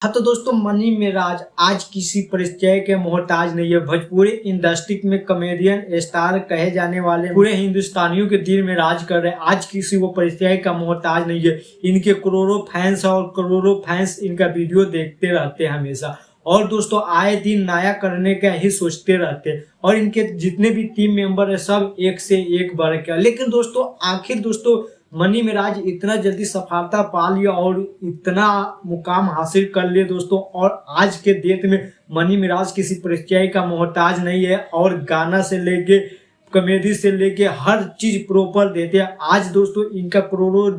हाँ तो दोस्तों, मनी मेराज आज किसी परिचय के मोहताज नहीं है। भोजपुरी इंडस्ट्री में कॉमेडियन स्टार कहे जाने वाले पूरे हिंदुस्तानियों के दिल में राज कर रहे हैं। आज किसी वो परिचय का मोहताज नहीं है। इनके करोड़ों फैंस और करोड़ों फैंस इनका वीडियो देखते रहते हैं हमेशा। और दोस्तों आए दिन नया करने का ही सोचते रहते हैं। और इनके जितने भी टीम मेंबर है सब एक से एक बढ़ के। लेकिन दोस्तों आखिर दोस्तों मनी मेराज इतना जल्दी सफलता पा लिया और इतना मुकाम हासिल कर लिए दोस्तों। और आज के डेट में मनी मेराज किसी परिचय का मोहताज नहीं है। और गाना से लेके कॉमेडी से लेके हर चीज प्रॉपर देते हैं। आज दोस्तों इनका करोड़ों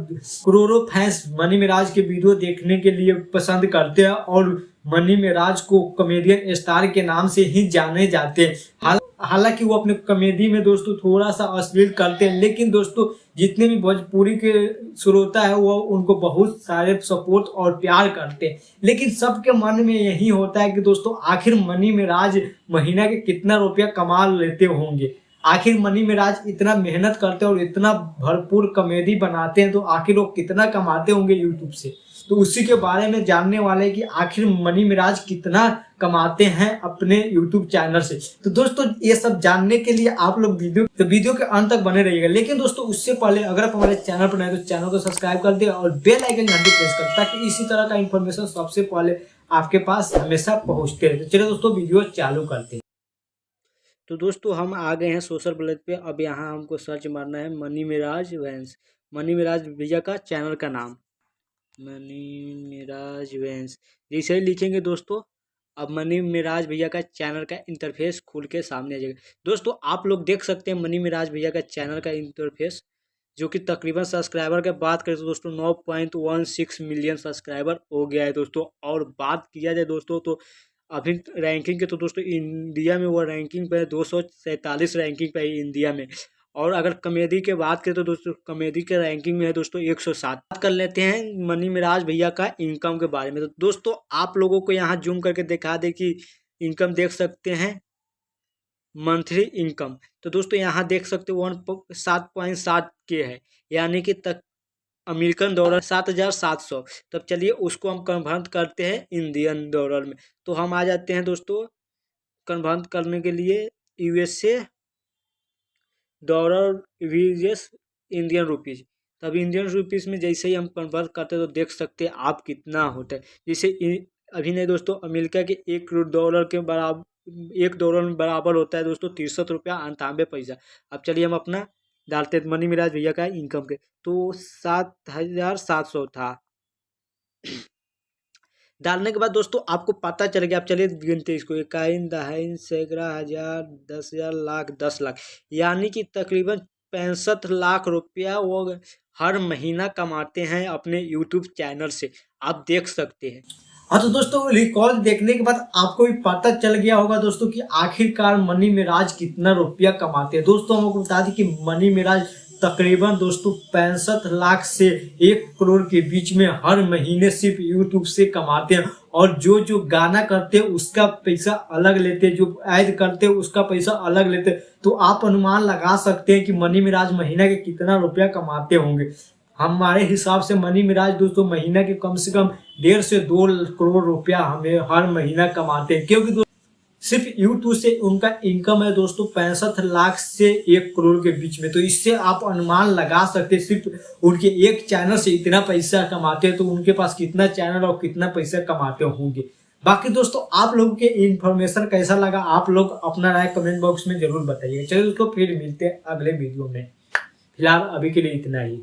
करोड़ों फैंस मनी मेराज के वीडियो देखने के लिए पसंद करते हैं। और मनी मेराज को कॉमेडियन स्टार के नाम से ही जाने जाते हैं। हालांकि वो अपने कॉमेडी में दोस्तों थोड़ा सा अश्लील करते हैं, लेकिन दोस्तों जितने भी भोजपुरी के श्रोता है वो उनको बहुत सारे सपोर्ट और प्यार करते हैं। लेकिन सबके मन में यही होता है कि दोस्तों आखिर मनी मेराज महीना के कितना रुपया कमा लेते होंगे। आखिर मनी मेराज इतना मेहनत करते हैं और इतना भरपूर कॉमेडी बनाते हैं, तो आखिर वो कितना कमाते होंगे यूट्यूब से। तो उसी के बारे में जानने वाले कि आखिर मनी मेराज कितना कमाते हैं अपने यूट्यूब चैनल से। तो दोस्तों ये सब जानने के लिए आप लोग वीडियो के अंत तक बने रहिएगा। लेकिन दोस्तों उससे पहले अगर आप हमारे चैनल पर नए तो चैनल को सब्सक्राइब कर दे और बेल आइकन घंटी प्रेस कर, ताकि इसी तरह का इन्फॉर्मेशन सबसे पहले आपके पास हमेशा पहुंचते रहे। तो चलिए दोस्तों वीडियो चालू करते हैं। तो दोस्तों हम आ गए हैं सोशल ब्लॉग पे। अब यहाँ हमको सर्च मारना है मनी मेराज वैंस। मनी मेराज भैया का चैनल का नाम मनी मेराज वैंस जैसे ही लिखेंगे दोस्तों, अब मनी मेराज भैया का चैनल का इंटरफेस खुल के सामने आ जाएगा। दोस्तों आप लोग देख सकते हैं मनी मेराज भैया का चैनल का इंटरफेस, जो कि तकरीबन सब्सक्राइबर के बात करें तो दोस्तों 9.16 मिलियन सब्सक्राइबर हो गया है दोस्तों। और बात किया जाए दोस्तों तो अभी रैंकिंग के तो दोस्तों इंडिया में वो रैंकिंग पे है 247 रैंकिंग पे है इंडिया में। और अगर कॉमेडी के बात करें तो दोस्तों कॉमेडी के रैंकिंग में है दोस्तों 107। बात कर लेते हैं मनी मेराज भैया का इनकम के बारे में। तो दोस्तों आप लोगों को यहाँ जूम करके दिखा दे कि इनकम देख सकते हैं मंथली इनकम। तो दोस्तों यहाँ देख सकते हो 7.7 के है, यानी कि तक अमेरिकन डॉलर 7,700। तब चलिए उसको हम कन्वर्ट करते हैं इंडियन डॉलर में। तो हम आ जाते हैं दोस्तों कन्वर्ट करने के लिए USA dollar vs Indian rupees. तब इंडियन रुपीज़ में जैसे ही हम कन्वर्ट करते हैं तो देख सकते हैं आप कितना होता है। जैसे अभी नहीं दोस्तों, अमेरिका के $1 के बराबर $1 में बराबर होता है दोस्तों 63.98 रुपया। अब चलिए हम अपना डालते हैं मनी मेराज भैया का इनकम के। तो 7,700 था। डालने के बाद दोस्तों आपको पता चल गया। आप चलिए गिनते इसको 1 दहाई सैकड़ा हजार 10,000 लाख 10 लाख, यानी कि तकरीबन 65 लाख रुपया वो हर महीना कमाते हैं अपने यूट्यूब चैनल से। आप देख सकते हैं। हाँ तो दोस्तों रिकॉर्ड देखने के बाद आपको भी पता चल गया होगा दोस्तों कि आखिरकार मनी मेराज कितना रुपया कमाते हैं। दोस्तों हम आपको बता दें कि मनी मेराज तकरीबन दोस्तों 65 लाख से 1 करोड़ के बीच में हर महीने सिर्फ यूट्यूब से कमाते हैं। और जो जो गाना करते हैं उसका पैसा अलग लेते हैं, जो ऐड करते हैं उसका पैसा अलग लेते हैं। तो आप अनुमान लगा सकते हैं कि मनी मेराज महीना के कितना रुपया कमाते होंगे। हमारे हिसाब से मनी मेराज दोस्तों महीना के कम से कम 1.5 से 2 करोड़ रुपया हमें हर महीना कमाते हैं। क्योंकि सिर्फ यूट्यूब से उनका इनकम है दोस्तों 65 लाख से 1 करोड़ के बीच में। तो इससे आप अनुमान लगा सकते हैं सिर्फ उनके एक चैनल से इतना पैसा कमाते हैं, तो उनके पास कितना चैनल और कितना पैसा कमाते होंगे। बाकी दोस्तों आप लोगों के इन्फॉर्मेशन कैसा लगा, आप लोग अपना राय कमेंट बॉक्स में जरूर बताइए। चलिए दोस्तों फिर मिलते हैं अगले वीडियो में। फिलहाल अभी के लिए इतना ही।